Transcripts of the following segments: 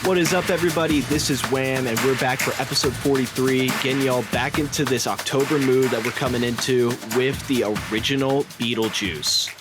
What is up, everybody? This is WAM, and we're back for episode 43, getting y'all back into this October mood that we're coming into with the original Beetlejuice.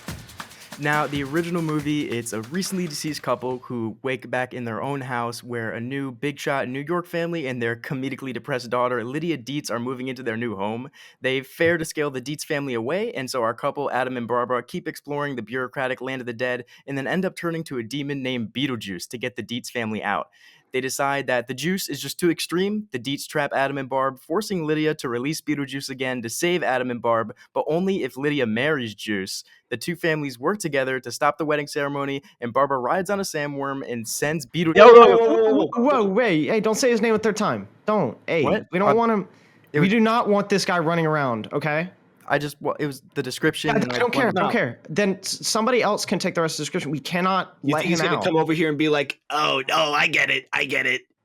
Now, the original movie, it's a recently deceased couple who wake back in their own house where a new big shot New York family and their comedically depressed daughter, Lydia Dietz, are moving into their new home. They fare to scale the Dietz family away, and so our couple, Adam and Barbara, keep exploring the bureaucratic land of the dead and then end up turning to a demon named Beetlejuice to get the Dietz family out. They decide that the juice is just too extreme. The Dietz trap Adam and Barb, forcing Lydia to release Beetlejuice again to save Adam and Barb, but only if Lydia marries Juice. The two families work together to stop the wedding ceremony, and Barbara rides on a sandworm and sends Beetlejuice. Whoa, wait. Hey, don't say his name a third time. Don't. Hey, What? we don't want him. We do not want this guy running around, okay? It was the description. I don't care. Then somebody else can take the rest of the description. We cannot let him out. He's going to come over here and be like, oh, no, I get it.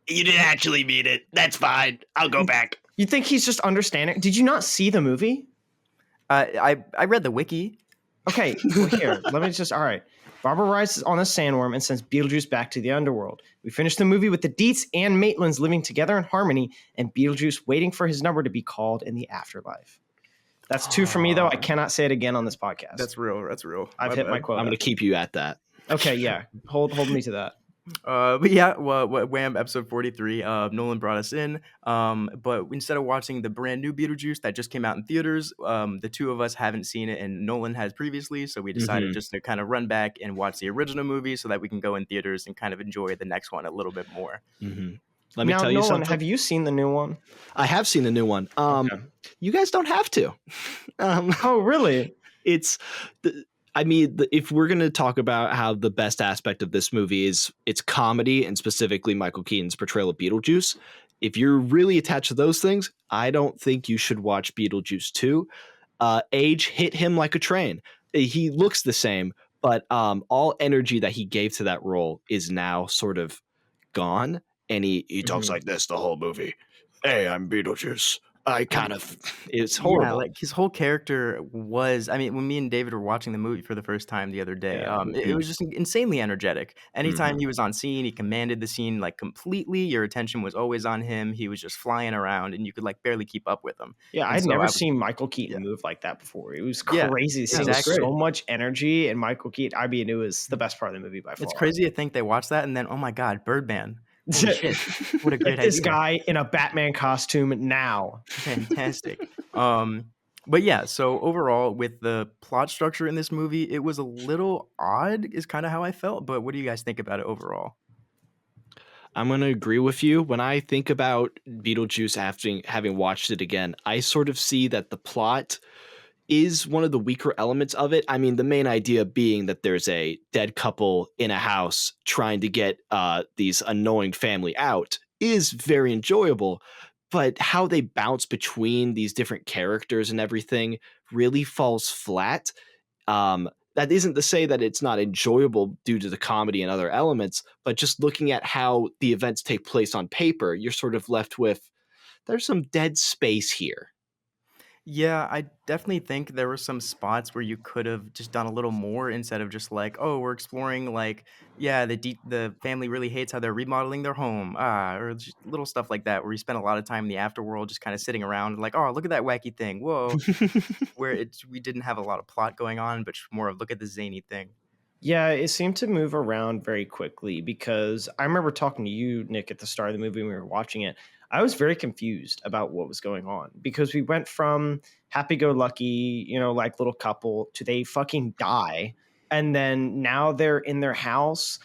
You didn't actually mean it. That's fine. I'll go back. You think he's just understanding? Did you not see the movie? I read the wiki. Okay, well, here, let me just, all right. Barbara rides on a sandworm and sends Beetlejuice back to the underworld. We finish the movie with the Dietz and Maitlands living together in harmony and Beetlejuice waiting for his number to be called in the afterlife. That's two for me, though. I cannot say it again on this podcast. That's real. I've hit my quota. I'm going to keep you at that. Okay, yeah. Hold me to that. But yeah, Wham! Episode 43. Nolan brought us in. But instead of watching the brand new Beetlejuice that just came out in theaters, the two of us haven't seen it, and Nolan has previously. So we decided just to kind of run back and watch the original movie so that we can go in theaters and kind of enjoy the next one a little bit more. Let me tell you Nolan, something. have you seen the new one? I have seen the new one. Okay. You guys don't have to. Oh, really? If we're going to talk about how the best aspect of this movie is its comedy and specifically Michael Keaton's portrayal of Beetlejuice, if you're really attached to those things, I don't think you should watch Beetlejuice 2. Age hit him like a train. He looks the same, but all energy that he gave to that role is now sort of gone. And he talks like this the whole movie. Hey, I'm Beetlejuice. It's horrible. Yeah, like his whole character was, when me and David were watching the movie for the first time the other day, it was just insanely energetic. Anytime he was on scene, he commanded the scene like completely. Your attention was always on him. He was just flying around and you could like barely keep up with him. Yeah, I'd never seen Michael Keaton move like that before. It was crazy seeing so much energy and Michael Keaton. It was the best part of the movie by far. It's crazy to think they watched that and then, oh my God, Birdman. Holy shit. What a great idea. This guy in a Batman costume now. Fantastic. But yeah, so overall with the plot structure in this movie, it was a little odd is kind of how I felt, but what do you guys think about it overall? I'm going to agree with you. When I think about Beetlejuice after having watched it again, I sort of see that the plot is one of the weaker elements of it. The main idea being that there's a dead couple in a house trying to get these annoying family out is very enjoyable, but how they bounce between these different characters and everything really falls flat. That isn't to say that it's not enjoyable due to the comedy and other elements, but just looking at how the events take place on paper, you're sort of left with, there's some dead space here. Yeah, I definitely think there were some spots where you could have just done a little more instead of just like, oh, we're exploring like, yeah, the family really hates how they're remodeling their home, or just little stuff like that where you spend a lot of time in the afterworld just kind of sitting around like, oh, look at that wacky thing, whoa, where we didn't have a lot of plot going on, but more of look at the zany thing. Yeah, it seemed to move around very quickly because I remember talking to you, Nick, at the start of the movie when we were watching it. I was very confused about what was going on because we went from happy-go-lucky, like little couple to they fucking die. And then now they're in their house,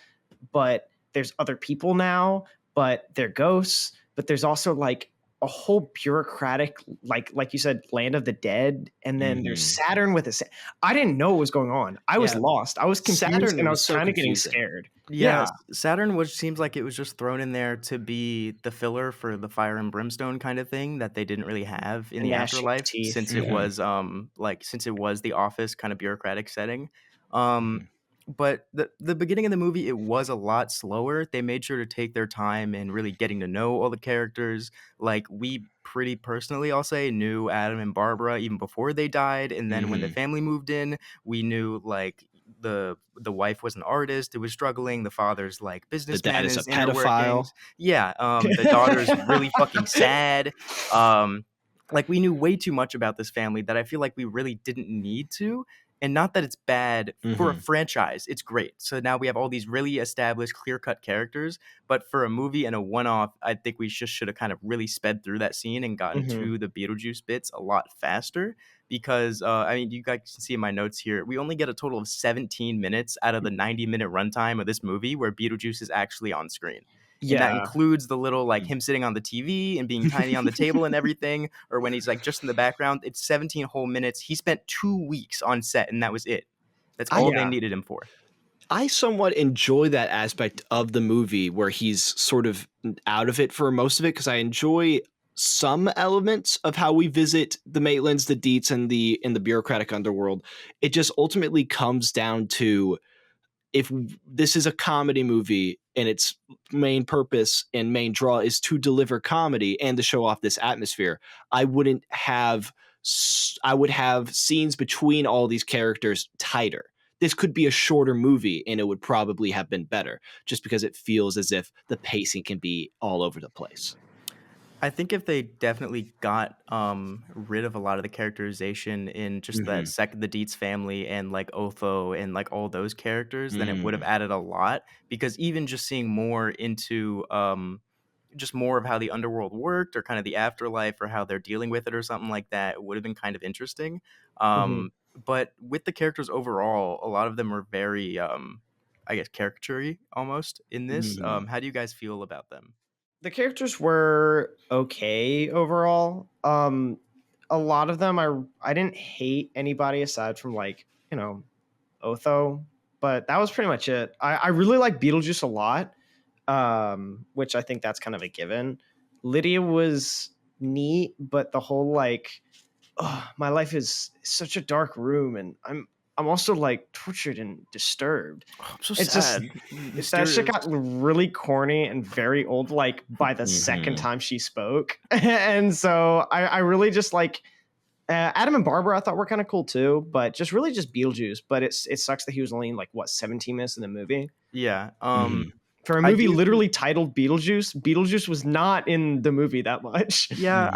but there's other people now, but they're ghosts. But there's also like a whole bureaucratic, like you said, land of the dead. And then there's Saturn with I didn't know what was going on. I was lost. I was confused Saturn and I was so kind of getting confusing. scared. Yeah, Saturn seems like it was just thrown in there to be the filler for the fire and brimstone kind of thing that they didn't really have in the afterlife since it was the office kind of bureaucratic setting. But the beginning of the movie, it was a lot slower. They made sure to take their time in really getting to know all the characters. Like we pretty personally, I'll say, knew Adam and Barbara even before they died. And then when the family moved in, we knew like the wife was an artist who was struggling. The father's like The businessman dad in is a his inner pedophile. workings. Yeah. The daughter's really fucking sad. Like we knew way too much about this family that I feel like we really didn't need to. And not that it's bad for a Mhm. franchise, it's great. So now we have all these really established, clear-cut characters. But for a movie and a one-off, I think we just should have kind of really sped through that scene and gotten Mhm. to the Beetlejuice bits a lot faster. Because I mean, you guys can see in my notes here, we only get a total of 17 minutes out of the 90-minute runtime of this movie where Beetlejuice is actually on screen. And that Yeah. includes the little like him sitting on the TV and being tiny on the table and everything, or when he's like just in the background. It's 17 whole minutes. He spent 2 weeks on set, and that was it. That's all they Yeah. needed him for. I somewhat enjoy that aspect of the movie where he's sort of out of it for most of it, because I enjoy some elements of how we visit the Maitlands, the Deets, and in the bureaucratic underworld. It just ultimately comes down to, if this is a comedy movie and its main purpose and main draw is to deliver comedy and to show off this atmosphere, I wouldn't have I would have scenes between all these characters tighter. This could be a shorter movie and it would probably have been better, just because it feels as if the pacing can be all over the place. I think if they definitely got rid of a lot of the characterization in just that the Dietz family and like Otho and like all those characters, then it would have added a lot. Because even just seeing more into just more of how the underworld worked, or kind of the afterlife, or how they're dealing with it, or something like that, would have been kind of interesting. Mhm. But with the characters overall, a lot of them are very I guess caricature-y almost in this. How do you guys feel about them? The characters were okay overall. A lot of them I didn't hate anybody aside from like, Otho, but that was pretty much it. I really like Beetlejuice a lot, which I think that's kind of a given. Lydia was neat, but the whole like, oh, my life is such a dark room, and I'm also like tortured and disturbed. Oh, I'm so It's just sad. that shit Mysterious. got really corny and very old, like by the second time she spoke, and so I really just like Adam and Barbara. I thought were kind of cool too, but just really just Beetlejuice. But it sucks that he was only like what 17 minutes in the movie. Yeah. For a I movie do. literally titled Beetlejuice, Beetlejuice was not in the movie that much. Yeah,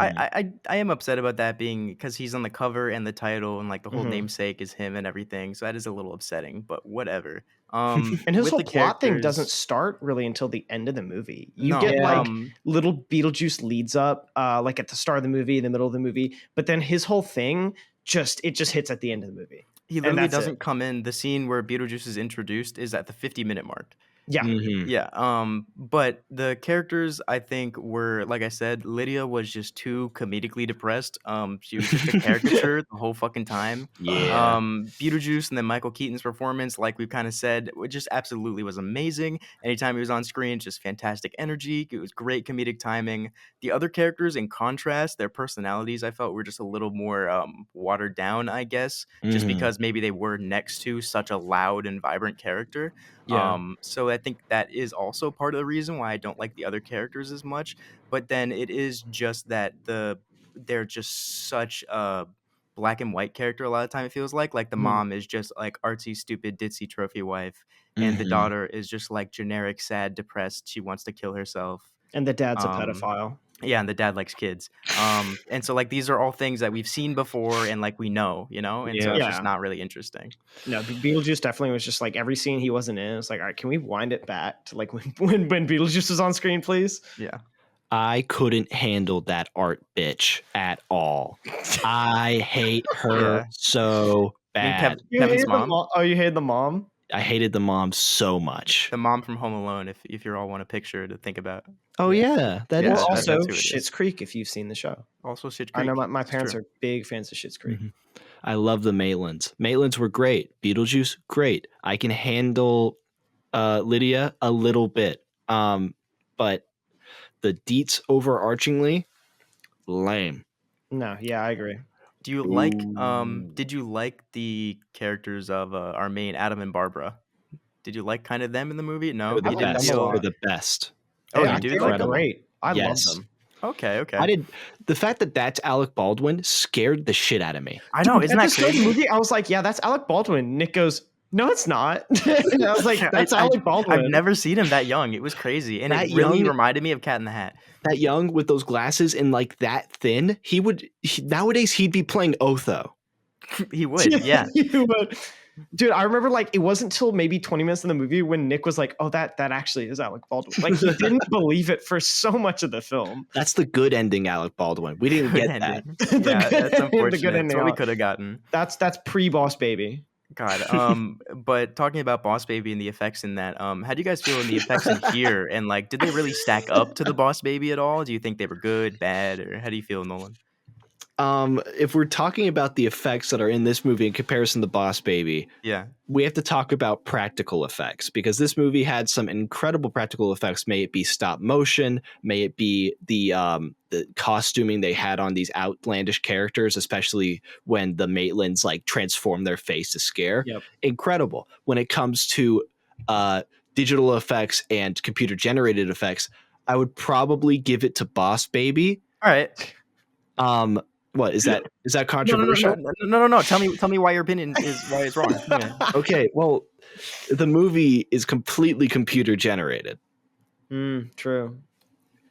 I am upset about that being because he's on the cover and the title and like the whole Mhm. namesake is him and everything. So that is a little upsetting, but whatever. And his With whole the plot thing doesn't characters, start really until the end of the movie. You no. get Yeah. like little Beetlejuice leads up, like at the start of the movie, in the middle of the movie, but then his whole thing just hits at the end of the movie. He And literally that's doesn't it. come in. The scene where Beetlejuice is introduced is at the 50-minute mark. Yeah. Yeah, but the characters I think were, like I said, Lydia was just too comedically depressed. She was just a caricature the whole fucking time. Yeah. Beetlejuice and then Michael Keaton's performance, like we kind of said, just absolutely was amazing. Anytime he was on screen, just fantastic energy. It was great comedic timing. The other characters, in contrast, their personalities I felt were just a little more watered down, I guess, just because maybe they were next to such a loud and vibrant character. Yeah. So I think that is also part of the reason why I don't like the other characters as much. But then it is just that they're just such a black and white character a lot of time. It feels like the Mhm. mom is just like artsy, stupid, ditzy trophy wife, and the daughter is just like generic, sad, depressed. She wants to kill herself. And the dad's a Um, pedophile. yeah, and the dad likes kids. And so like these are all things that we've seen before and like we know, and so Yeah. it's just Yeah. not really interesting. No, Beetlejuice definitely was just like every scene he wasn't in. It's like, all right, can we wind it back to like when Beetlejuice was on screen, please? Yeah. I couldn't handle that art bitch at all. I hate her Yeah. so I mean, bad. You Kevin's hated the mom. mom? Oh, you hated the mom? I hated the mom so much. The mom from Home Alone, if you all want a picture to think about. Oh yeah, that Yeah, is. Or that- also that's who it is. Schitt's Creek, if you've seen the show. Also Schitt's I Creek. know my It's parents true. are big fans of Schitt's Creek. I love the Maitlands. Maitlands were great. Beetlejuice, great. I can handle Lydia a little bit. But the Deets overarchingly, lame. No, yeah, I agree. Do you like Ooh. did you like the characters of our main Adam and Barbara? Did you like kind of them in the movie? No, They're the you didn't best. them a feel. lot. They're the best. Oh, Yeah, you do they like were them? great. I Yes. love them. Okay. I did. The fact that that's Alec Baldwin scared the shit out of me. I know, isn't At that the start of the crazy? movie, I was like, yeah, that's Alec Baldwin. Nick goes, No, it's not. And I was like, that's Alec Baldwin. I've never seen him that young. It was crazy, and That it really young? reminded me of Cat in the Hat. That young with those glasses and like that thin, nowadays he'd be playing Otho. He would, yeah. You would. Dude, I remember like it wasn't until maybe 20 minutes in the movie when Nick was like, "Oh, that actually is Alec Baldwin." Like he didn't believe it for so much of the film. That's the good ending, Alec Baldwin. We didn't Good get that. ending. The Yeah, good- that's the good unfortunate. That's ending what we out. could have gotten. That's pre-Boss Baby. God. But talking about Boss Baby and the effects in that, how do you guys feel in the effects in here? And like, did they really stack up to the Boss Baby at all? Do you think they were good, bad, or how do you feel, Nolan? If we're talking about the effects that are in this movie in comparison to Boss Baby, Yeah. we have to talk about practical effects because this movie had some incredible practical effects. May it be stop motion, may it be the costuming they had on these outlandish characters, especially when the Maitlands like transform their face to scare. Yep. Incredible. When it comes to digital effects and computer generated effects, I would probably give it to Boss Baby. All right. What is that? Is that controversial? No. Tell me why your opinion is why it's wrong. Yeah. Okay, well, the movie is completely computer generated. True.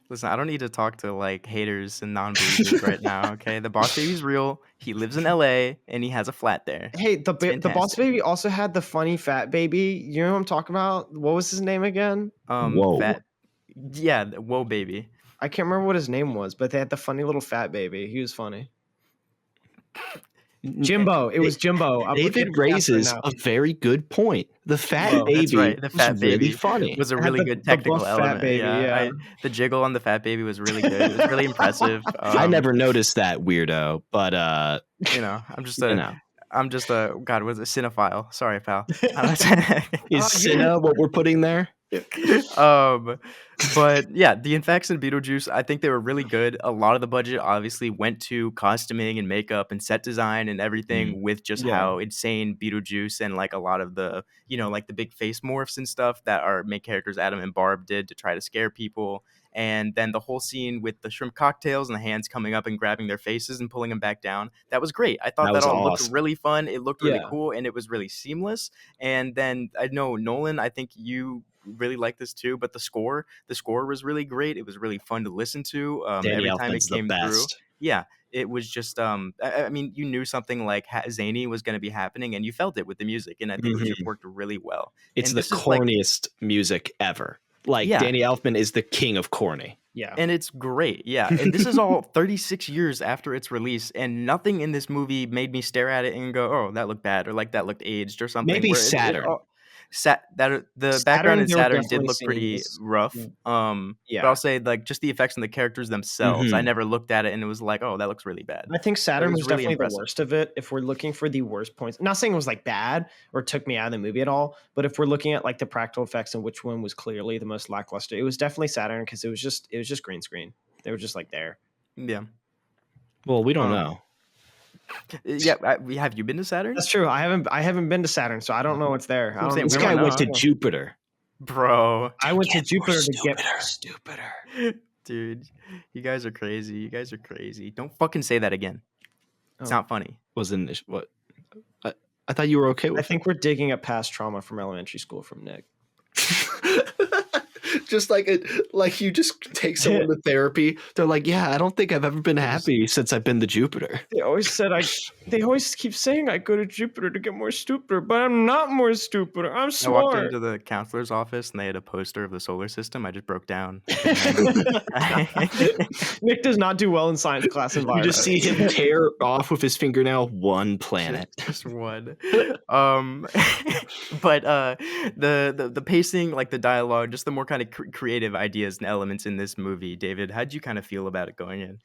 Listen, I don't need to talk to like haters and non-believers right now. Okay, the Boss Baby's real. He lives in LA and he has a flat there. Hey, the Boss fantastic. Baby also had the funny fat baby. You know what I'm talking about? What was his name again? Whoa. Whoa baby. I can't remember what his name was, but they had the funny little fat baby. He was funny. Jimbo. It was Jimbo. David raises a very good point. The fat Whoa. baby That's right. The fat was baby really funny. was a It had really the good technical buff fat element. baby, yeah. The jiggle on the fat baby was really good. It was really impressive. I never noticed that, weirdo, but I'm just a God, was a cinephile. Sorry, pal. is Cinna what we're putting there? But yeah, the effects in Beetlejuice, I think they were really good. A lot of the budget obviously went to costuming and makeup and set design and everything with just how insane Beetlejuice and like a lot of the, like the big face morphs and stuff that our main characters Adam and Barb did to try to scare people. And then the whole scene with the shrimp cocktails and the hands coming up and grabbing their faces and pulling them back down. That was great. I thought that all looked really fun. It looked really cool and it was really seamless. And then I know Nolan, I think you really like this too, but the score was really great. It was really fun to listen to every time it came through. Yeah, it was just I mean, you knew something like zany was going to be happening and you felt it with the music, and I think it just worked really well. It's the corniest music ever. Danny Elfman is the king of corny. Yeah. And it's great. Yeah. And this is all 36 years after its release, and nothing in this movie made me stare at it and go, "Oh, that looked bad," or like that looked aged or something. Maybe Saturn. The background in Saturn did look pretty rough. Yeah. But I'll say like just the effects and the characters themselves, I never looked at it and it was like, oh, that looks really bad. I think Saturn was really definitely impressive. the worst of it. If we're looking for the worst points, I'm not saying it was like bad or took me out of the movie at all, but if we're looking at like the practical effects and which one was clearly the most lackluster, it was definitely Saturn because it was just green screen. They were just like there. Yeah. Well, we don't know. Yeah, have you been to Saturn? That's true. I haven't been to Saturn, so I don't know what's there. This guy went to Jupiter. Bro, I went to Jupiter to get stupider. Dude, you guys are crazy. Don't fucking say that again. It's not funny. Wasn't what? I thought you were okay with I think we're digging up past trauma from elementary school from Nick. Just like you just take someone to therapy. They're like, yeah, I don't think I've ever been happy since I've been to Jupiter. They always keep saying I go to Jupiter to get more stupider, but I'm not more stupider. I'm smart. I walked into the counselor's office and they had a poster of the solar system. I just broke down. Nick does not do well in science class environment. You just see him tear off with his fingernail one planet. Just one. But the pacing, like the dialogue, just the more kind of creative ideas and elements in this movie. David, how did you kind of feel about it going in?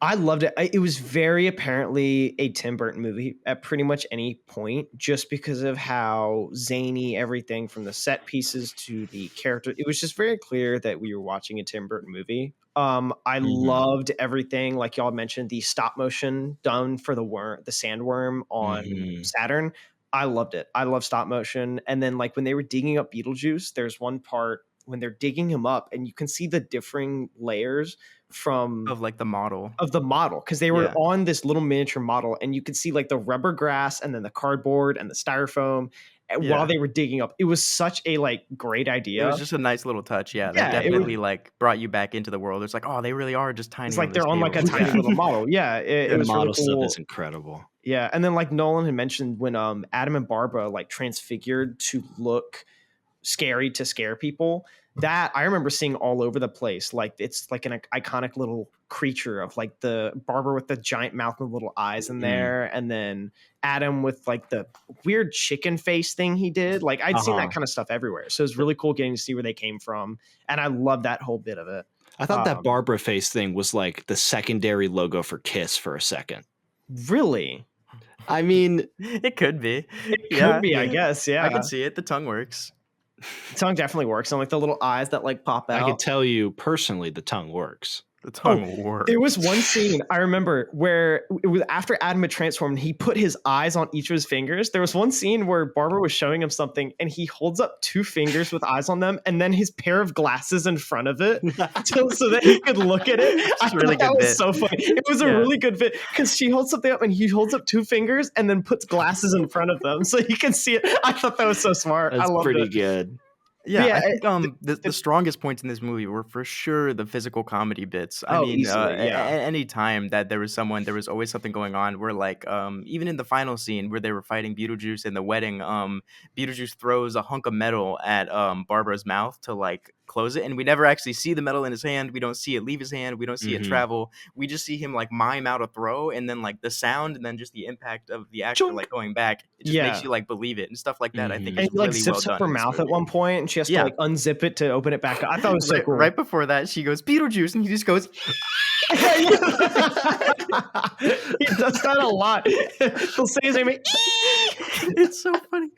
I loved it. It was very apparently a Tim Burton movie at pretty much any point, just because of how zany everything from the set pieces to the character. It was just very clear that we were watching a Tim Burton movie. I loved everything, like y'all mentioned, the stop motion done for the sandworm on Saturn. I loved it. I love stop motion. And then like when they were digging up Beetlejuice, there's one part when they're digging him up and you can see the differing layers from Of like the model. of the model, because they were on this little miniature model, and you could see like the rubber grass and then the cardboard and the styrofoam while they were digging up. It was such a like great idea. It was just a nice little touch. Yeah, that definitely like brought you back into the world. It's like, oh, they really are just tiny. It's like they're on like a tiny little model. Yeah, it was model really cool. stuff is incredible. Yeah, and then like Nolan had mentioned when Adam and Barbara like transfigured to look scary to scare people, that I remember seeing all over the place. Like it's like an iconic little creature of like the Barbara with the giant mouth and little eyes in there, and then Adam with like the weird chicken face thing he did. Like I'd seen that kind of stuff everywhere, so it was really cool getting to see where they came from, and I love that whole bit of it. I thought that Barbara face thing was like the secondary logo for Kiss for a second. Really? I mean, it could be. It could be, I guess. Yeah, I can see it. The tongue works. The tongue definitely works, and like the little eyes that like pop out. I can tell you personally, the tongue works. The tongue works. There was one scene I remember where it was after Adam had transformed, he put his eyes on each of his fingers. There was one scene where Barbara was showing him something, and he holds up two fingers with eyes on them, and then his pair of glasses in front of it so that he could look at it. I thought really that good was bit. so funny. It was a really good bit because she holds something up, and he holds up two fingers, and then puts glasses in front of them so you can see it. I thought that was so smart. That's I loved pretty it. good. Yeah, I think the strongest points in this movie were for sure the physical comedy bits. I mean, easily, any time that there was someone, there was always something going on where like, even in the final scene where they were fighting Beetlejuice in the wedding, Beetlejuice throws a hunk of metal at Barbara's mouth to like close it, and we never actually see the metal in his hand. We don't see it leave his hand. We don't see it travel. We just see him like mime out a throw, and then like the sound, and then just the impact of the actor like going back. It just makes you like believe it and stuff like that. I think and is he like really zips well up done her in this mouth at movie. one point, and she has to like unzip it to open it back up. I thought it was so cool. Right before that, she goes Beetlejuice, and he just goes. He does that a lot. He'll say his name. It's so funny.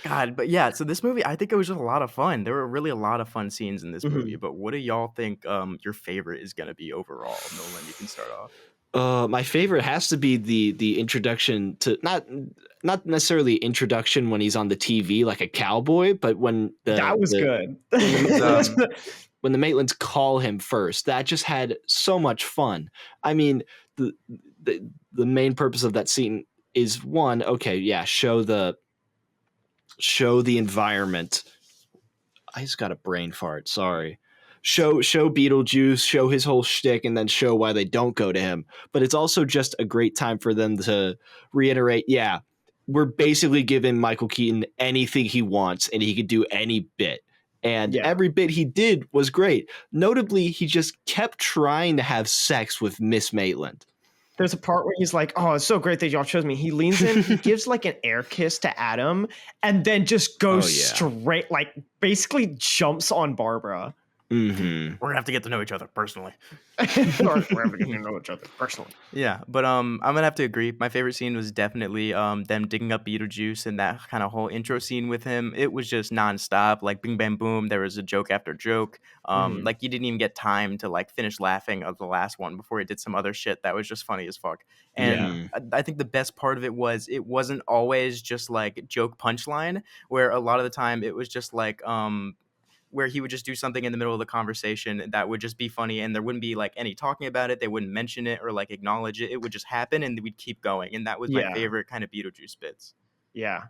God, but yeah. So this movie, I think it was just a lot of fun. There were really a lot of fun scenes in this movie. But what do y'all think your favorite is gonna be overall? Nolan, you can start off. My favorite has to be the introduction to not necessarily introduction when he's on the TV like a cowboy, but when that was good. When the Maitlands call him first, that just had so much fun. I mean, the main purpose of that scene is one, show the environment. I just got a brain fart. Sorry. Show Beetlejuice, show his whole shtick, and then show why they don't go to him. But it's also just a great time for them to reiterate, we're basically giving Michael Keaton anything he wants, and he could do any bit. And every bit he did was great. Notably, he just kept trying to have sex with Miss Maitland. There's a part where he's like, oh, it's so great that y'all chose me. He leans in, he gives like an air kiss to Adam, and then just goes straight, like basically jumps on Barbara. We're gonna have to get to know each other personally. We're gonna get to know each other personally. Yeah, but I'm gonna have to agree. My favorite scene was definitely them digging up Beetlejuice and that kind of whole intro scene with him. It was just nonstop, like bing bam boom. There was a joke after joke. Like you didn't even get time to like finish laughing of the last one before he did some other shit that was just funny as fuck. And I think the best part of it was it wasn't always just like joke punchline, where a lot of the time it was just like where he would just do something in the middle of the conversation that would just be funny, and there wouldn't be like any talking about it. They wouldn't mention it or like acknowledge it. It would just happen, and we'd keep going. And that was my favorite kind of Beetlejuice bits. Yeah.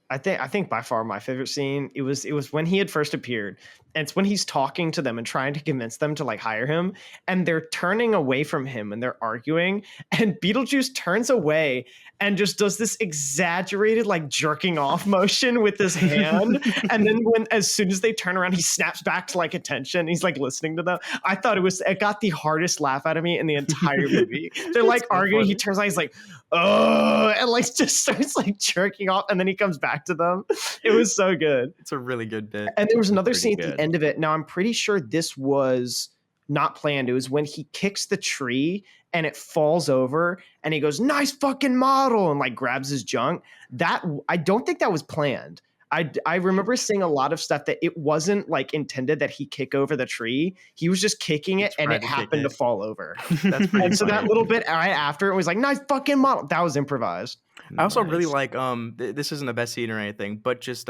I think by far my favorite scene, it was when he had first appeared, and it's when he's talking to them and trying to convince them to like hire him, and they're turning away from him and they're arguing, and Beetlejuice turns away and just does this exaggerated like jerking off motion with his hand, and then as soon as they turn around, he snaps back to like attention. He's like listening to them. I thought it got the hardest laugh out of me in the entire movie. They're like arguing. Funny. He turns around, he's like, oh, and like just starts like jerking off, and then he comes back to them. It was so good. It's a really good bit. And there was another scene at the end of it. Now I'm pretty sure this was not planned. It was when he kicks the tree and it falls over, and he goes, nice fucking model, and like grabs his junk. That I don't think that was planned. I remember seeing a lot of stuff that it wasn't like intended that he kick over the tree. He was just kicking it, and it happened to fall over. That's pretty and so that little bit right after it was like, nice fucking model. That was improvised. I also really Nice. like this isn't the best scene or anything, but just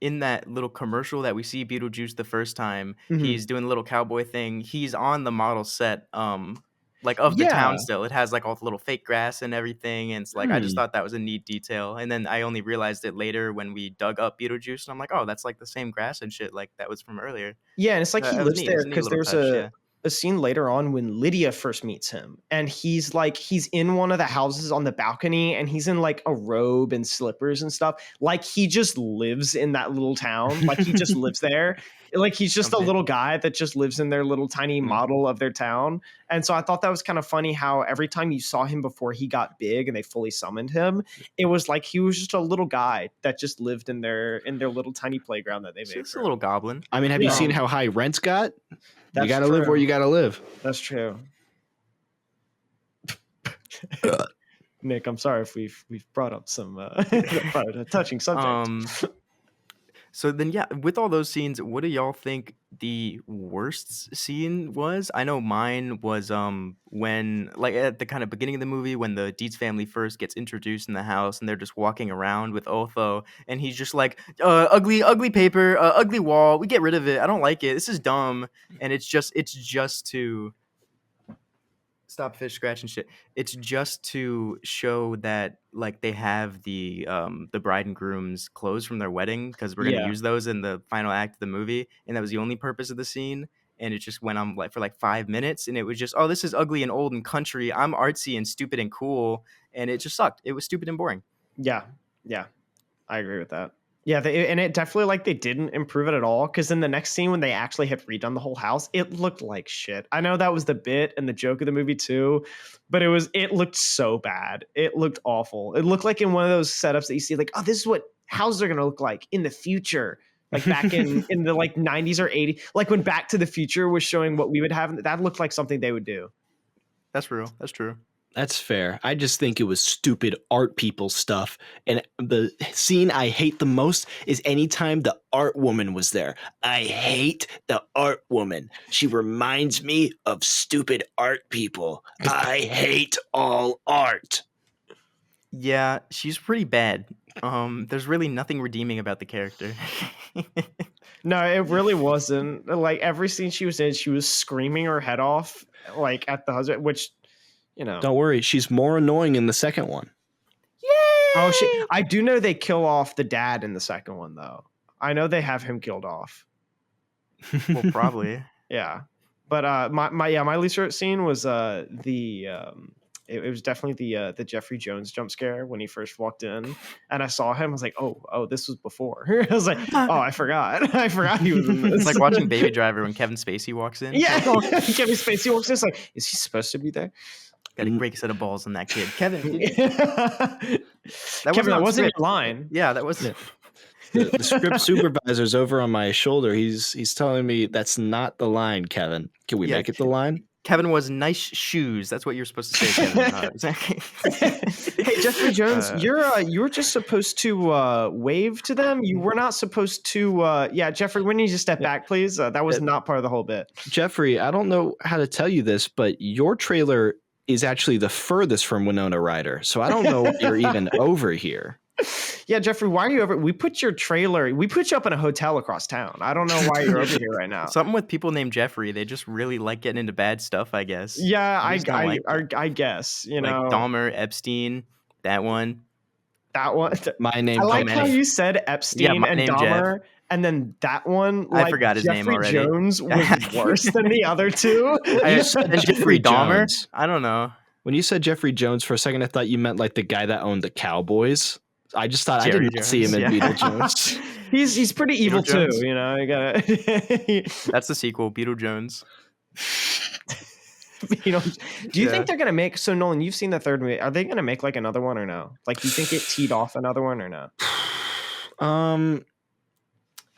in that little commercial that we see Beetlejuice the first time, Mhm. he's doing the little cowboy thing. He's on the model set like of the town Yeah. still. It has like all the little fake grass and everything, and it's like I just Hmm. thought that was a neat detail. And then I only realized it later when we dug up Beetlejuice, and I'm like, oh, that's like the same grass and shit like that was from earlier. Yeah, and it's like he That was lives neat. It was there a neat because little there's touch. Yeah. a scene later on when Lydia first meets him, and he's in one of the houses on the balcony, and he's in like a robe and slippers and stuff. Like he just lives in that little town. Like he just lives there. Like he's just a Okay. little guy that just lives in their little tiny Mhm. model of their town. And so I thought that was kind of funny how every time you saw him before he got big and they fully summoned him, it was like he was just a little guy that just lived in their little tiny playground that they It's made just a for him. little goblin. I mean, have you Yeah. seen how high rents got? You That's got to live where true. you got to live. That's true. Nick, I'm sorry if we've brought up some brought a touching subject. So then, yeah, with all those scenes, what do y'all think the worst scene was? I know mine was when like at the kind of beginning of the movie when the Dietz family first gets introduced in the house and they're just walking around with Otho and he's just like ugly paper, ugly wall. We get rid of it. I don't like it. This is dumb. And it's just to stop fish scratching shit. It's just to show that like they have the bride and groom's clothes from their wedding because we're gonna Yeah, use those in the final act of the movie, and that was the only purpose of the scene. And it just went on like for like 5 minutes, and it was just, oh, this is ugly and old and country. I'm artsy and stupid and cool, and it just sucked. It was stupid and boring. yeah, yeah. I agree with that. Yeah, and it definitely like they didn't improve it at all because in the next scene when they actually had redone the whole house, it looked like shit. I know that was the bit and the joke of the movie too, but it looked so bad. It looked awful. It looked like in one of those setups that you see like, oh, this is what houses are gonna look like in the future. Like back in the like 90s or 80s, like when Back to the Future was showing what we would have, that looked like something they would do. That's real. That's true. That's fair. I just think it was stupid art people stuff. And the scene I hate the most is anytime the art woman was there. I hate the art woman. She reminds me of stupid art people. I hate all art. Yeah, she's pretty bad. There's really nothing redeeming about the character. No, it really wasn't. Like every scene she was in, she was screaming her head off, like at the husband, which, you know. Don't worry, she's more annoying in the second one. Oh, I do know they kill off the dad in the second one, though. I know they have him killed off. Well, probably. Yeah, but my least favorite scene was it was definitely the Jeffrey Jones jump scare when he first walked in, and I saw him. I was like, oh, this was before. I was like, oh, I forgot he was in this. It's like watching Baby Driver when Kevin Spacey walks in. Yeah, Kevin Spacey walks in. It's like, is he supposed to be there? Got a great set of balls on that kid. Kevin, Kevin, that wasn't script. your line. Yeah, that was. Yeah. The script supervisor's over on my shoulder. He's telling me that's not the line, Kevin. Can we Yeah. make it the line? Kevin was nice shoes. That's what you're supposed to say, Kevin. Hey, Jeffrey Jones, you were just supposed to wave to them. You were not supposed to. Yeah, Jeffrey, when you just step back, please. That was not part of the whole bit. Jeffrey, I don't know how to tell you this, but your trailer is actually the furthest from Winona Ryder. So I don't know if you're even over here. Yeah, Jeffrey, why are you over? We put you up in a hotel across town. I don't know why you're over here right now. Something with people named Jeffrey. They just really like getting into bad stuff, I guess. Yeah, I guess, you like know. Dahmer, Epstein, that one. That one. My name. I like how Manny. you said Epstein and Dahmer. Jeff. And then that one, I forgot his name already. Jeffrey Jones was worse than the other two. You said Jeffrey Dahmer? Jones. I don't know. When you said Jeffrey Jones for a second, I thought you meant like the guy that owned the Cowboys. I just thought Jerry I didn't see him in Beetlejuice. He's pretty evil too, you know. You gotta. That's the sequel, Beetlejuice. Do you think they're gonna make? So Nolan, you've seen the third movie. Are they gonna make like another one or no? Like, do you think it teed off another one or no?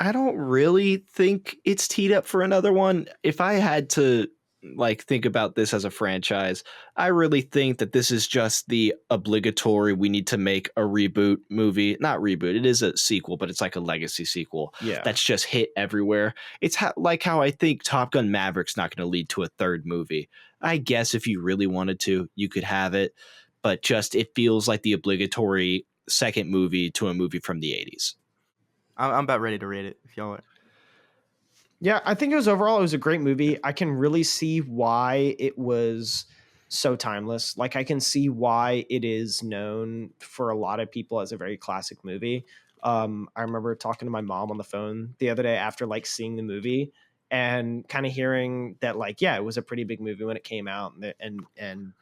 I don't really think it's teed up for another one. If I had to like think about this as a franchise, I really think that this is just the obligatory we need to make a reboot movie. Not reboot, it is a sequel, but it's like a legacy sequel. Yeah, that's just hit everywhere. It's like how I think Top Gun Maverick's not going to lead to a third movie. I guess if you really wanted to, you could have it, but just it feels like the obligatory second movie to a movie from the 80s. I'm about ready to rate it if y'all are. Yeah, I think it was a great movie. I can really see why it was so timeless. Like I can see why it is known for a lot of people as a very classic movie. I remember talking to my mom on the phone the other day after like seeing the movie and kind of hearing that like, yeah, it was a pretty big movie when it came out. And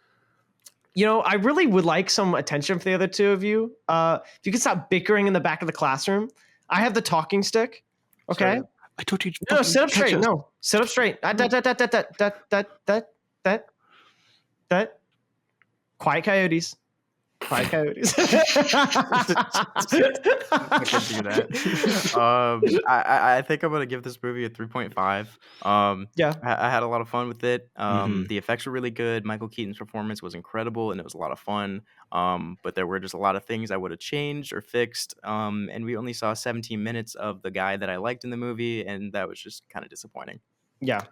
you know, I really would like some attention from the other two of you. If you could stop bickering in the back of the classroom. I have the talking stick. Okay. Sorry. I told you. No, sit up straight. No, sit up straight. That. Quiet coyotes. Quiet coyotes. I could do that. I think I'm gonna give this movie a 3.5. Yeah. I had a lot of fun with it. Mhm. The effects were really good. Michael Keaton's performance was incredible, and it was a lot of fun. But there were just a lot of things I would have changed or fixed. And we only saw 17 minutes of the guy that I liked in the movie, and that was just kind of disappointing. Yeah.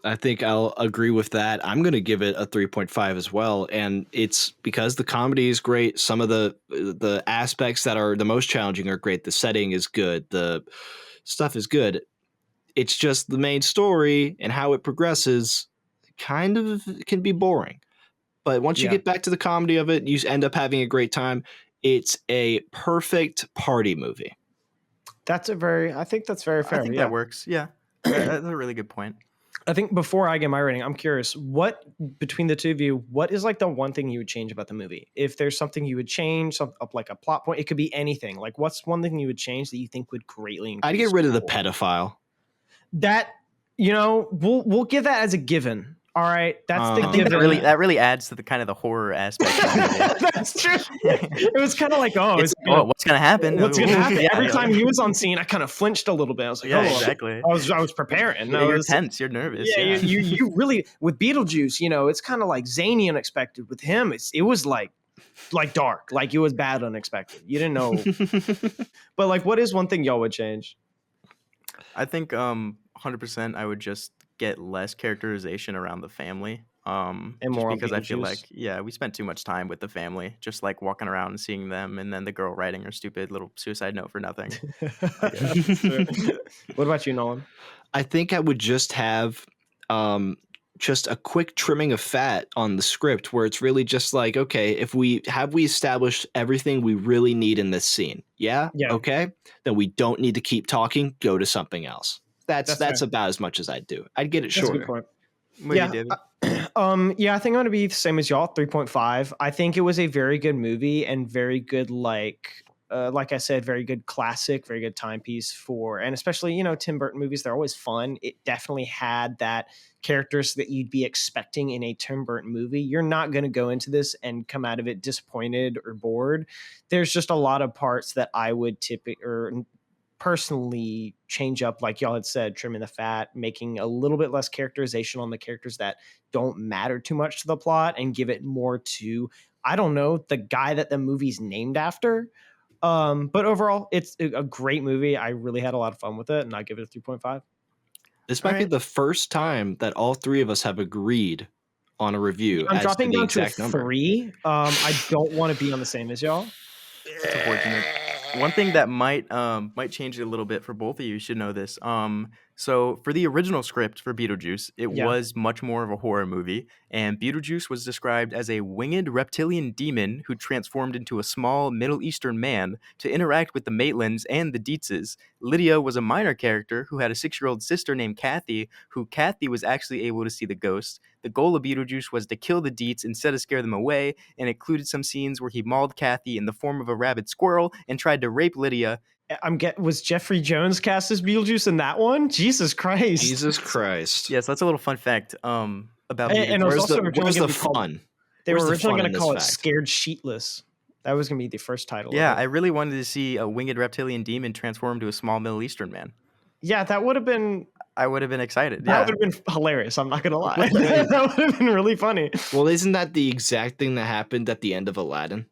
I think I'll agree with that. I'm going to give it a 3.5 as well. And it's because the comedy is great. Some of the aspects that are the most challenging are great. The setting is good. The stuff is good. It's just the main story and how it progresses kind of can be boring. But once you Yeah. get back to the comedy of it, you end up having a great time. It's a perfect party movie. I think that's very fair. I think that works. Yeah, that's a really good point. I think before I get my rating, I'm curious, what between the two of you, what is like the one thing you would change about the movie? If there's something you would change, like a plot point, it could be anything. Like, what's one thing you would change that you think would greatly increase? I'd get rid of the people? pedophile. That, you know, we'll give that as a given. All right, that's the I think given. that really adds to the kind of the horror aspect of the movie. That's true. It was kind of like, It's what's gonna happen? What's gonna happen? Yeah, Every yeah. time he was on scene, I kind of flinched a little bit. I was like, Yeah, oh, exactly. I was preparing. Yeah, you're tense. You're nervous. Yeah, you really with Beetlejuice, you know, it's kind of like zany unexpected. With him, it was like dark, like it was bad unexpected. You didn't know. But like, what is one thing y'all would change? I think 100% I would just get less characterization around the family. And Just more on because I feel Beetlejuice? like, yeah, we spent too much time with the family, just like walking around and seeing them, and then the girl writing her stupid little suicide note for nothing. What about you, Nolan? I think I would just have just a quick trimming of fat on the script where it's really just like, okay, if we established everything we really need in this scene? Yeah. Okay. Then we don't need to keep talking. Go to something else. That's about as much as I'd do. I'd get it shorter. That's a good point. What do you, David? Yeah, I think I'm gonna be the same as y'all, 3.5. I think it was a very good movie and very good, like I said, very good classic, very good timepiece for, and especially, you know, Tim Burton movies, they're always fun. It definitely had that characters that you'd be expecting in a Tim Burton movie. You're not going to go into this and come out of it disappointed or bored. There's just a lot of parts that I would personally change up, like y'all had said, trimming the fat, making a little bit less characterization on the characters that don't matter too much to the plot, and give it more to, I don't know, the guy that the movie's named after. But overall, it's a great movie. I really had a lot of fun with it, and I give it a 3.5. This might be the first time that all three of us have agreed on a review. I'm as dropping to the down to a exact number. 3. I don't want to be on the same as y'all. That's unfortunate. One thing that might change it a little bit for both of you, should know this. So for the original script for Beetlejuice, it was much more of a horror movie, and Beetlejuice was described as a winged reptilian demon who transformed into a small Middle Eastern man to interact with the Maitlands and the Dietzes. Lydia was a minor character who had a 6-year-old sister named Kathy, who Kathy was actually able to see the ghost. The goal of Beetlejuice was to kill the Dietz instead of scare them away, and included some scenes where he mauled Kathy in the form of a rabid squirrel and tried to rape Lydia. Was Jeffrey Jones cast as Beetlejuice in that one? Jesus Christ. Jesus Christ. Yes, that's a little fun fact about Beetlejuice. And it was Where's also the originally gonna be called- fun? They Where's were the originally fun going in to this call it fact? Scared Sheetless. That was going to be the first title. Yeah, of it. I really wanted to see a winged reptilian demon transform to a small Middle Eastern man. Yeah, that would have been. I would have been excited. That Yeah. would have been hilarious. I'm not going to lie. That would have been really funny. Well, isn't that the exact thing that happened at the end of Aladdin?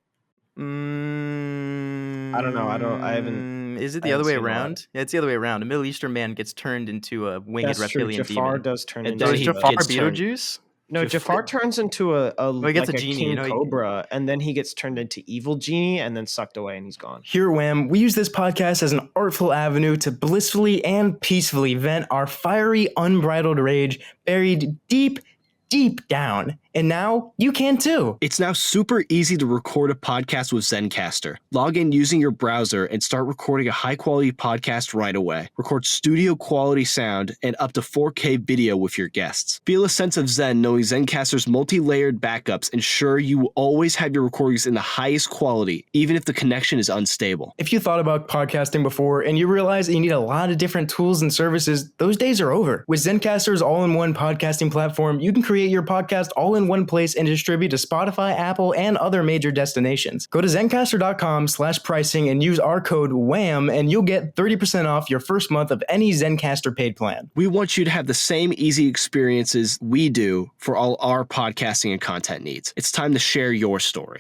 I don't know. I haven't. Is it I the other haven't way seen around? Yeah, it's the other way around. A Middle Eastern man gets turned into a winged That's true. reptilian Jafar demon. does turn And into. then Is he Jafar gets turned- Beetlejuice? No, Jafar turns into he gets like a a genie, king you know, cobra, and then he gets turned into evil genie and then sucked away, and he's gone. Here at WAM, we use this podcast as an artful avenue to blissfully and peacefully vent our fiery, unbridled rage buried deep, deep down. And now you can too. It's now super easy to record a podcast with Zencastr. Log in using your browser and start recording a high-quality podcast right away. Record studio-quality sound and up to 4K video with your guests. Feel a sense of zen knowing Zencastr's multi-layered backups ensure you will always have your recordings in the highest quality, even if the connection is unstable. If you thought about podcasting before and you realize that you need a lot of different tools and services, those days are over. With Zencastr's all-in-one podcasting platform, you can create your podcast all in one place and distribute to Spotify, Apple, and other major destinations. Go to zencastr.com/pricing and use our code WAM and you'll get 30% off your first month of any Zencastr paid plan. We want you to have the same easy experiences we do for all our podcasting and content needs. It's time to share your story.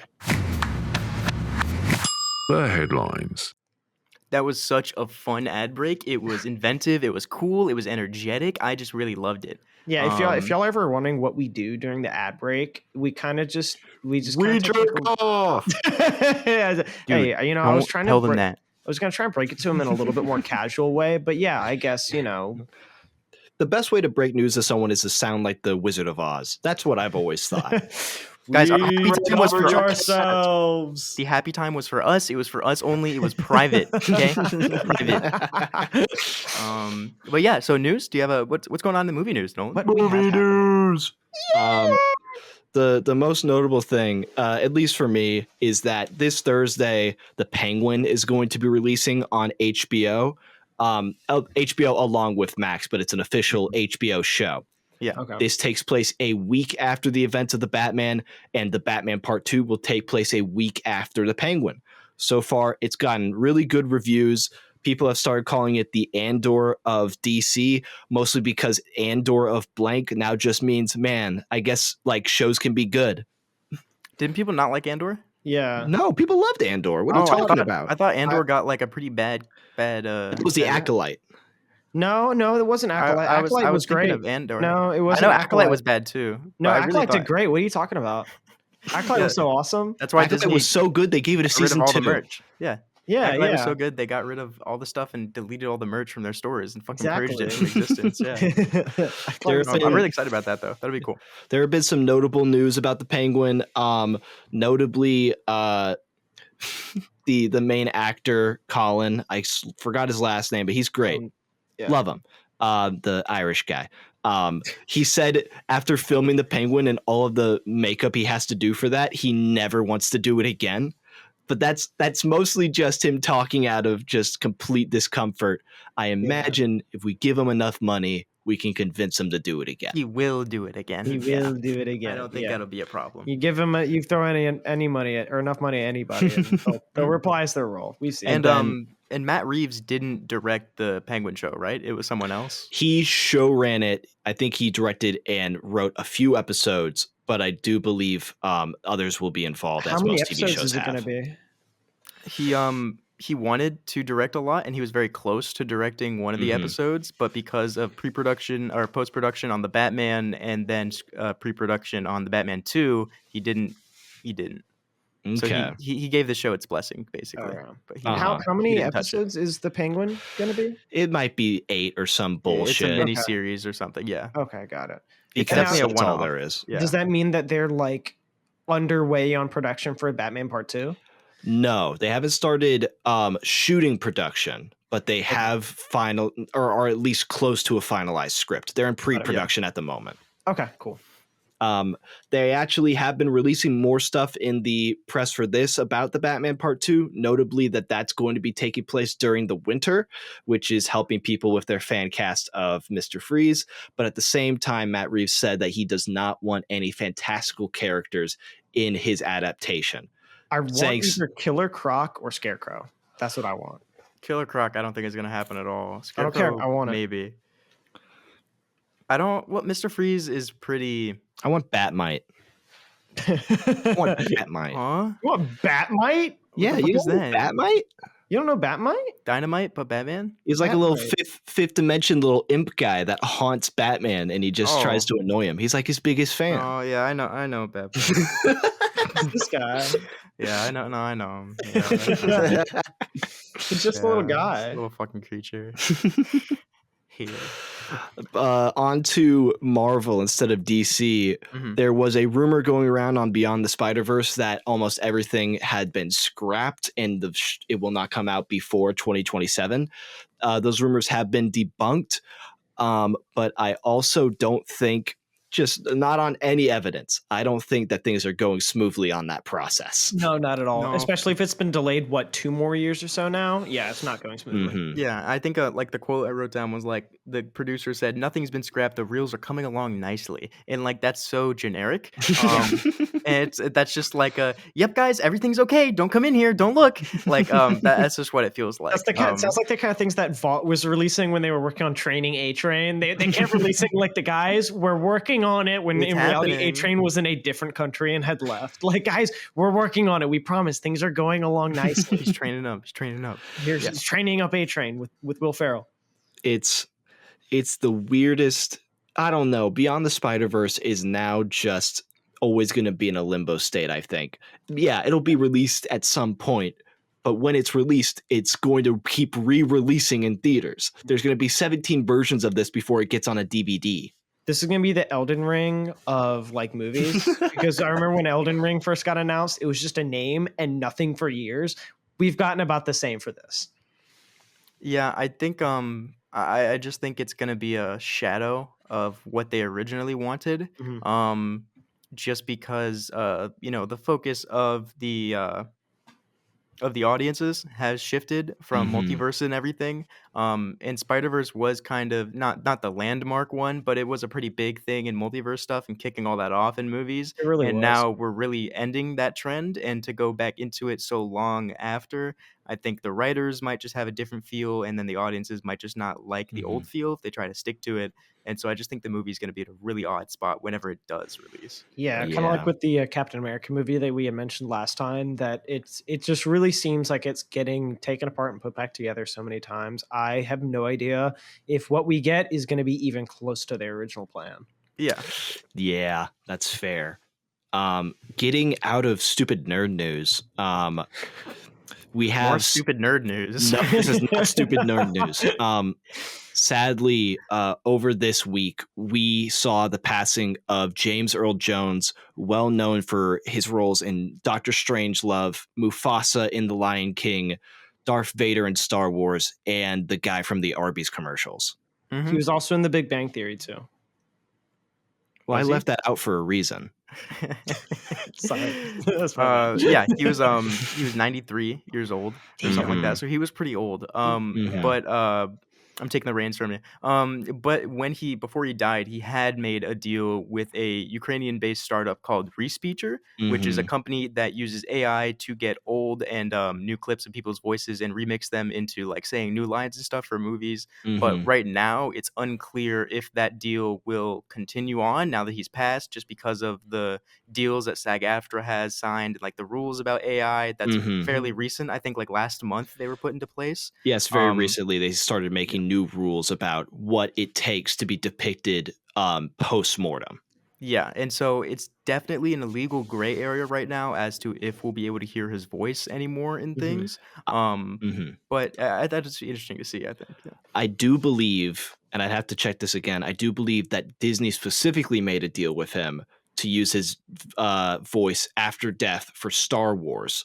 The headlines. That was such a fun ad break. It was inventive. It was cool. It was energetic. I just really loved it. Yeah, if y'all ever wondering what we do during the ad break, we jerk off. Hey, I was trying to tell them that. I was gonna try and break it to him in a little bit more casual way, but yeah, I guess The best way to break news to someone is to sound like the Wizard of Oz. That's what I've always thought. Guys, our happy time was for ourselves. The happy time was for us. It was for us only. It was private. Okay, private. But yeah. So news. Do you have what's going on in the movie news, Nolan? What movie news? The most notable thing, at least for me, is that this Thursday, The Penguin is going to be releasing on HBO. HBO along with Max, but it's an official HBO show. Yeah. Okay. This takes place a week after the events of the Batman, and the Batman Part 2 will take place a week after the Penguin. So far, it's gotten really good reviews. People have started calling it the Andor of DC, mostly because Andor of blank now just means, man, I guess like shows can be good. Didn't people not like Andor? Yeah. No, people loved Andor. What are you talking about? I thought Andor got like a pretty bad. It was the Acolyte. No, it wasn't Acolyte. Acolyte was great. Of Andor. No, it wasn't. I know Acolyte was bad too. No, Acolyte did great. What are you talking about? Acolyte was so awesome. That's why Acolyte was so good they gave it a season 2. Merch. Yeah. Acolyte was so good they got rid of all the stuff and deleted all the merch from their stores and fucking purged it from existence. Yeah. I'm really excited about that though. That'll be cool. There have been some notable news about the Penguin. Notably, the main actor Colin, I forgot his last name, but he's great. Love him. The Irish guy. He said after filming the Penguin and all of the makeup he has to do for that, he never wants to do it again. But that's mostly just him talking out of just complete discomfort. I imagine if we give him enough money, we can convince him to do it again. He will do it again. He will do it again. I don't think that'll be a problem. You give him you throw any money at, or enough money at anybody, and they'll reprise their role. We see. And Matt Reeves didn't direct the Penguin show, right? It was someone else. He show ran it. I think he directed and wrote a few episodes, but I do believe others will be involved. How many episodes is it going to be? He wanted to direct a lot, and he was very close to directing one of the episodes, but because of pre-production or post-production on the Batman and then pre-production on the Batman 2, he didn't. Okay. So he gave the show its blessing, basically. But how many episodes is the Penguin going to be? It might be 8 or some bullshit. It's a mini series or something. Yeah. Okay, got it. It's definitely a one-off. There is. Yeah. Does that mean that they're like underway on production for Batman Part 2? No, they haven't started shooting production, but they have final or are at least close to a finalized script. They're in pre-production at the moment. Okay, cool. They actually have been releasing more stuff in the press for this about the Batman Part 2, notably that's going to be taking place during the winter, which is helping people with their fan cast of Mr. Freeze. But at the same time, Matt Reeves said that he does not want any fantastical characters in his adaptation. I want either Killer Croc or Scarecrow. That's what I want. Killer Croc, I don't think is going to happen at all. Scarecrow, I don't care. I want it. Maybe. Mr. Freeze is pretty... I want Batmite. I want Batmite. Huh? You want Batmite? Yeah, you know Batmite? You don't know Batmite? Dynamite, but Batman? He's like a little Batmite. fifth dimension little imp guy that haunts Batman, and he just tries Oh. to annoy him. He's like his biggest fan. Oh yeah, I know Batman. This guy. Yeah, I know him. Yeah, He's just a little guy. little fucking creature. Here. On to Marvel instead of DC. Mhm. There was a rumor going around on Beyond the Spider-Verse that almost everything had been scrapped and it will not come out before 2027. Those rumors have been debunked, but I also don't think, just not on any evidence, I don't think that things are going smoothly on that process. No, not at all. No. Especially if it's been delayed, 2 more years or so now? Yeah, it's not going smoothly. Mhm. Yeah, I think like the quote I wrote down was like the producer said, "Nothing's been scrapped. The reels are coming along nicely," and like that's so generic. And that's just like "Yep, guys, everything's okay. Don't come in here. Don't look." Like that's just what it feels like. That's the kind, sounds like the kind of things that Vault was releasing when they were working on training A-Train. They kept releasing like the guys were working on it when It's in reality happening. A-Train was in a different country and had left. Like, guys, we're working on it. We promise things are going along nicely. He's training up. He's training up. He's training up A-Train with Will Ferrell. It's the weirdest. I don't know. Beyond the Spider-Verse is now just always going to be in a limbo state, I think. Yeah, it'll be released at some point, but when it's released, it's going to keep re-releasing in theaters. There's going to be 17 versions of this before it gets on a DVD. This is going to be the Elden Ring of like movies, because I remember when Elden Ring first got announced, it was just a name and nothing for years. We've gotten about the same for this. Yeah, I think I just think it's gonna be a shadow of what they originally wanted. Mhm. Just because the focus of the audiences has shifted from Mhm. multiverse and everything. And Spider-Verse was kind of not the landmark one, but it was a pretty big thing in multiverse stuff and kicking all that off in movies. It really And was. now we're really ending that trend, and to go back into it so long after, I think the writers might just have a different feel, and then the audiences might just not like the old feel if they try to stick to it. And so I just think the movie's going to be at a really odd spot whenever it does release. Yeah, kind of Yeah. like with the Captain America movie that we had mentioned last time, that it just really seems like it's getting taken apart and put back together so many times. I have no idea if what we get is going to be even close to their original plan. Yeah. Yeah, that's fair. Getting out of stupid nerd news, we have More stupid nerd news. No, this is not stupid nerd news. Sadly, over this week, we saw the passing of James Earl Jones, well known for his roles in Doctor Strangelove, Mufasa in The Lion King, Darth Vader in Star Wars, and the guy from the Arby's commercials. Mhm. He was also in The Big Bang Theory too. Well, I Was he? left that out for a reason. Sorry. That's my bad. Yeah, he was 93 years old or something like that. So he was pretty old. Mhm. But I'm taking the reins from you. But before he died, he had made a deal with a Ukrainian-based startup called Respeecher, which is a Mhm. company that uses AI to get old and new clips of people's voices and remix them into like saying new lines and stuff for movies. But Mhm. right now, it's unclear if that deal will continue on now that he's passed, just because of the deals that SAG-AFTRA has signed, like the rules about AI. That's Mhm. fairly recent. I think like last month they were put into place. Yes, very Um, recently they started making new rules about what it takes to be depicted post-mortem. Yeah, and so it's definitely an illegal gray area right now as to if we'll be able to hear his voice anymore in Mhm. things. Mhm. But I thought it's interesting to see, I think. Yeah. I do believe, and I'd have to check this again, I do believe that Disney specifically made a deal with him to use his voice after death for Star Wars.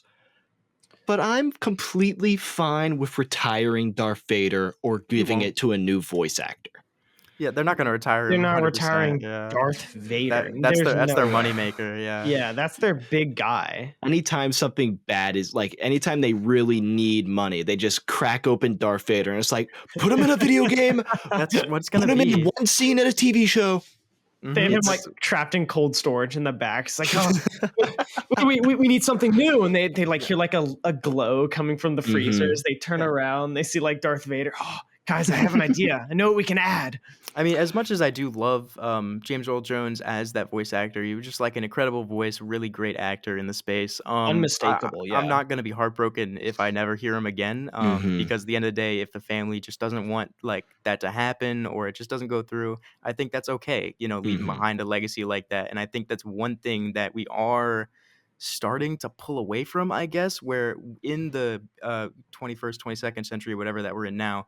But I'm completely fine with retiring Darth Vader or giving won't. it to a new voice actor. Yeah, they're not going to retire They're him not 100%. retiring Yeah. Darth Vader. That's There's their no way. moneymaker, yeah. Yeah, that's their big guy. Anytime something bad is like, anytime they really need money, they just crack open Darth Vader and it's like, put him in a video game, That's what it's put going to him in be. one scene at a TV show. They have him like trapped in cold storage in the back. It's like, oh, we need something new, and they like hear like a glow coming from the freezers. They turn around, they see like Darth Vader. Oh, guys, I have an idea. I know what we can add. I mean, as much as I do love James Earl Jones as that voice actor, he was just like an incredible voice, really great actor in the space. Unmistakable, yeah. I'm not going to be heartbroken if I never hear him again, because at the end of the day, if the family just doesn't want like that to happen or it just doesn't go through, I think that's okay, leaving behind a legacy like that. And I think that's one thing that we are starting to pull away from, I guess, where in the 21st, 22nd century, whatever that we're in now,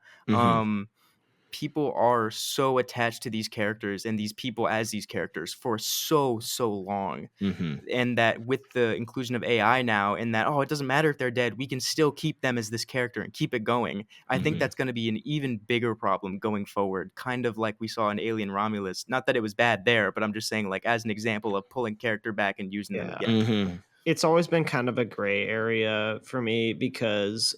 people are so attached to these characters and these people as these characters for so long, and that with the inclusion of AI now, and that it doesn't matter if they're dead, we can still keep them as this character and keep it going. I think that's going to be an even bigger problem going forward, kind of like we saw in Alien Romulus. Not that it was bad there, but I'm just saying, like, as an example of pulling character back and using them again. It's always been kind of a gray area for me, because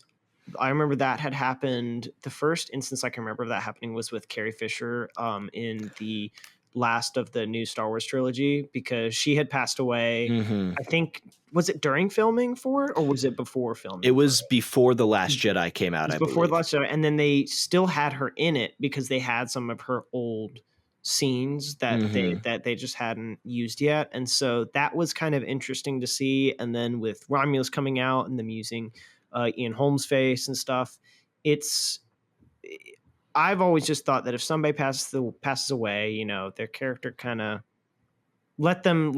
I remember that had happened. The first instance I can remember of that happening was with Carrie Fisher in the last of the new Star Wars trilogy, because she had passed away. I think, was it during filming for it, or was it before filming? It was before The Last Jedi came out, I before believe. The Last Jedi, and then they still had her in it because they had some of her old scenes that they just hadn't used yet, and so that was kind of interesting to see. And then with Romulus coming out and them using Ian Holmes' face and stuff, I've always just thought that if somebody passes away, their character kind of let them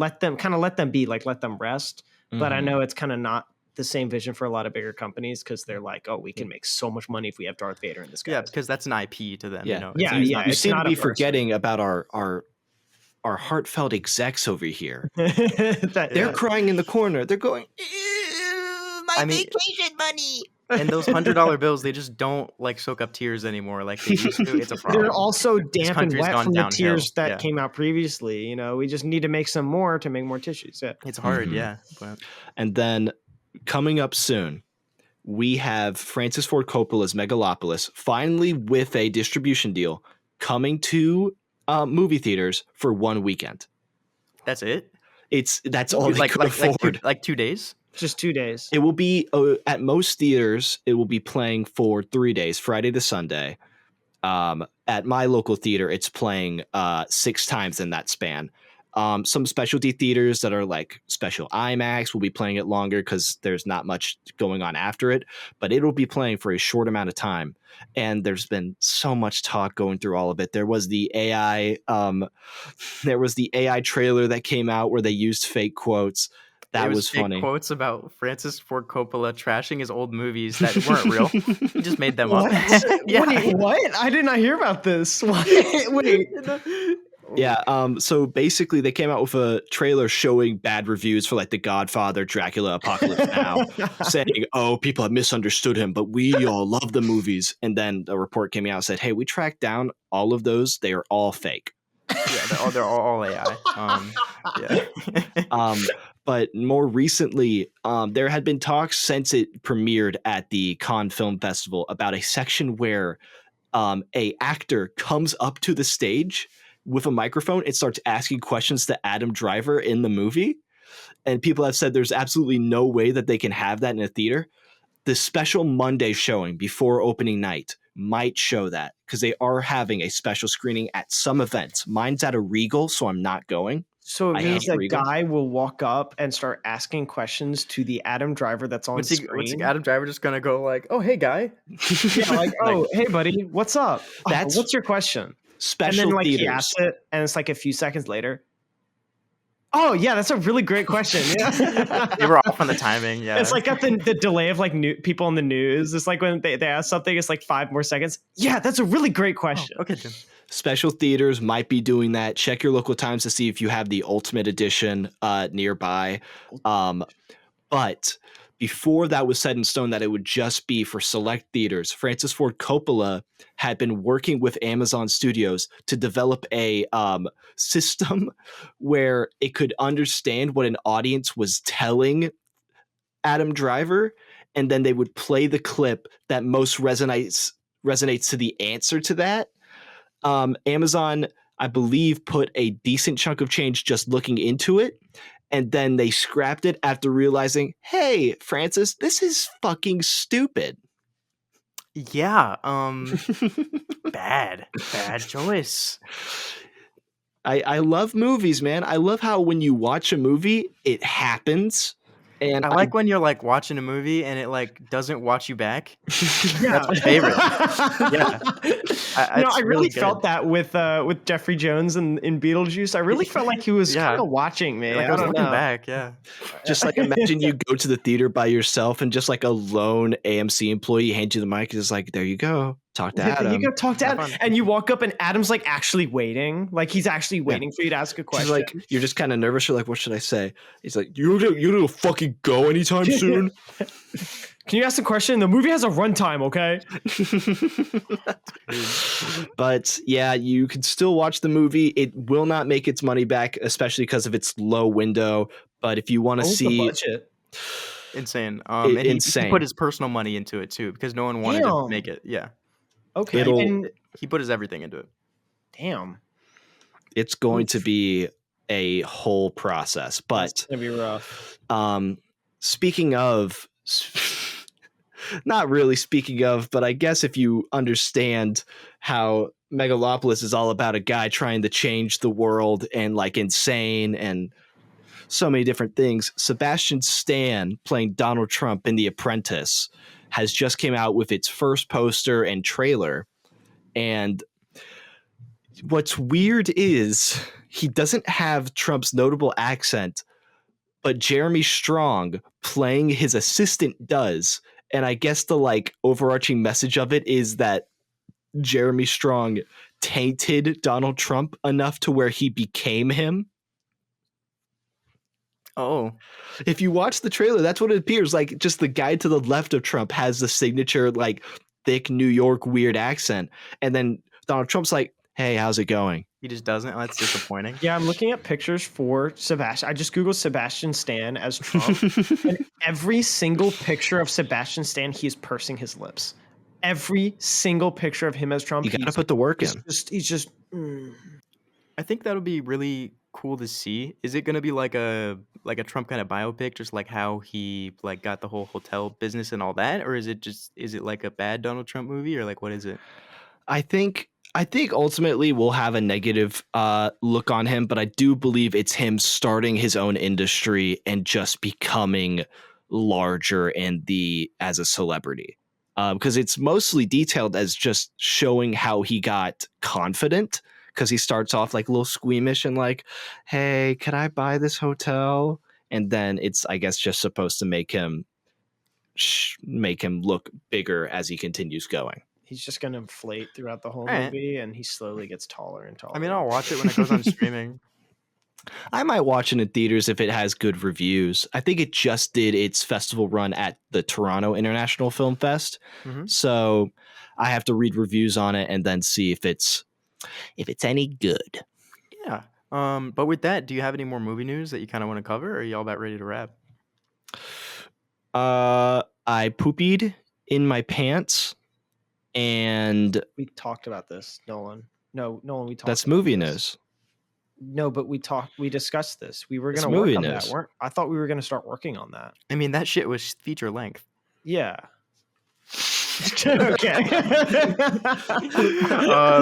be, like, let them rest. But I know it's kind of not the same vision for a lot of bigger companies, because they're like, we can make so much money if we have Darth Vader in this guy. Yeah, because that's an IP to them. You seem to be forgetting about our heartfelt execs over here. They're crying in the corner. They're going, vacation money. And those $100 bills, they just don't like soak up tears anymore like they used to. It's a problem. They're also damp and wet from the tears that came out previously. We just need to make some more to make more tissues. Yeah. It's hard, But... And then coming up soon, we have Francis Ford Coppola's Megalopolis finally with a distribution deal coming to movie theaters for 1 weekend. That's it? That's all they could afford. Like 2 days? Just 2 days. It will be at most theaters. It will be playing for 3 days, Friday to Sunday. At my local theater, it's playing 6 times in that span. Some specialty theaters that are like special IMAX will be playing it longer because there's not much going on after it, but it'll be playing for a short amount of time. And there's been so much talk going through all of it. There was the AI trailer that came out where they used fake quotes. That was funny. Quotes about Francis Ford Coppola trashing his old movies that weren't real. He just made them up. Wait, what? I did not hear about this. Wait. Yeah, so basically they came out with a trailer showing bad reviews for like The Godfather, Dracula, Apocalypse Now, saying, people have misunderstood him, but we all love the movies. And then a report came out and said, hey, we tracked down all of those. They are all fake. Yeah, they're all AI. But more recently, there had been talks since it premiered at the Cannes Film Festival about a section where a actor comes up to the stage with a microphone and starts asking questions to Adam Driver in the movie. And people have said there's absolutely no way that they can have that in a theater. The special Monday showing before opening night might show that, because they are having a special screening at some events. Mine's at a Regal, so I'm not going. So it means that guy will walk up and start asking questions to the Adam Driver that's on screen. What's Adam Driver just gonna go like, oh, hey, guy. Yeah, like, oh, hey, buddy, what's up? What's your question? Special and then, like, theaters. he asks it, and it's like a few seconds later. Oh, yeah, that's a really great question. Yeah. They were off on the timing. Yeah. It's like got the delay of like people on the news. It's like when they ask something, it's like 5 more seconds. Yeah, that's a really great question. Okay, Jim. Special theaters might be doing that. Check your local times to see if you have the Ultimate Edition nearby. But before that was set in stone that it would just be for select theaters, Francis Ford Coppola had been working with Amazon Studios to develop a system where it could understand what an audience was telling Adam Driver, and then they would play the clip that most resonates to the answer to that. Amazon, I believe, put a decent chunk of change just looking into it. And then they scrapped it after realizing, hey, Francis, this is fucking stupid. Yeah. Bad choice. I love movies, man. I love how when you watch a movie, it happens. And I like when you're like watching a movie and it like doesn't watch you back. Yeah. That's my favorite. Yeah. I really felt that with Jeffrey Jones in Beetlejuice. I really felt like he was Yeah. kind of watching me. Like I was looking back, yeah. just like imagine you go to the theater by yourself and just like a lone AMC employee hands you the mic and is like, there you go. Talk to Adam. You go talk to Have Adam, fun. and you walk up and Adam's like actually waiting. Like he's actually waiting for you to ask a She's question. like, you're just kind of nervous. You're like, what should I say? He's like, you gonna fucking go anytime soon? Can you ask a question? The movie has a runtime, okay? But yeah, you can still watch the movie. It will not make its money back, especially because of its low window. But if you want to What was the see budget? Insane. And he insane. put his personal money into it too because no one wanted to Damn. make it. Yeah. Okay. It'll- And He put his everything into it. damn, It's going to be a whole process. it's But gonna be rough. speaking of, not really speaking of, but I guess if you understand how Megalopolis is all about a guy trying to change the world and like insane and so many different things, Sebastian Stan playing Donald Trump in The Apprentice has just came out with its first poster and trailer. And what's weird is he doesn't have Trump's notable accent, but Jeremy Strong playing his assistant does. And I guess the like overarching message of it is that Jeremy Strong tainted Donald Trump enough to where he became him. Oh. If you watch the trailer, that's what it appears like. Just the guy to the left of Trump has the signature like thick New York weird accent. And then Donald Trump's like, hey, how's it going? He just doesn't. That's disappointing. Yeah, I'm looking at pictures for Sebastian. I just Googled Sebastian Stan as Trump. And every single picture of Sebastian Stan, he is pursing his lips. Every single picture of him as Trump, You gotta put the work in. he's just I think that'll be really cool to see. Is it gonna be like a Trump kind of biopic, just like how he like got the whole hotel business and all that, or is it like a bad Donald Trump movie, or like what is it? I think ultimately we'll have a negative look on him, but I do believe it's him starting his own industry and just becoming larger as a celebrity. Because it's mostly detailed as just showing how he got confident. Because he starts off like a little squeamish and like, hey, can I buy this hotel? And then it's, I guess, just supposed to make him look bigger as he continues going. he's just gonna inflate throughout the whole Alright. movie, and he slowly gets taller and taller. I mean, I'll watch it when it goes on streaming. I might watch it in theaters if it has good reviews. I think it just did its festival run at the Toronto International Film Fest. Mhm. So I have to read reviews on it and then see if it's any good. Yeah. But with that, do you have any more movie news that you kind of want to cover, or are you all about ready to wrap? I poopied in my pants and We talked about this, Nolan. No, Nolan, we talked. that's about movie this. news. No, but we discussed this. We were It's gonna work movie on news. that. I thought we were gonna start working on that. I mean, that shit was feature length. Yeah. Okay.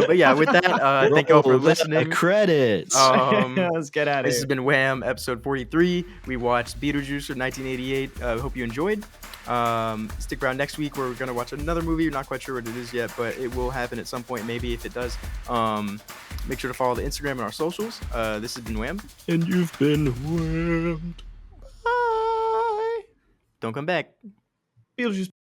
But yeah, with that, thank you all for Roll the listening. Credits. Let's get out of This here. has been Wham, episode 43. We watched Beetlejuice from 1988. Hope you enjoyed. Stick around next week where we're going to watch another movie. We're not quite sure what it is yet, but it will happen at some point, maybe if it does. Make sure to follow the Instagram and our socials. This has been Wham. And you've been whammed. Bye. Don't come back. Beetlejuice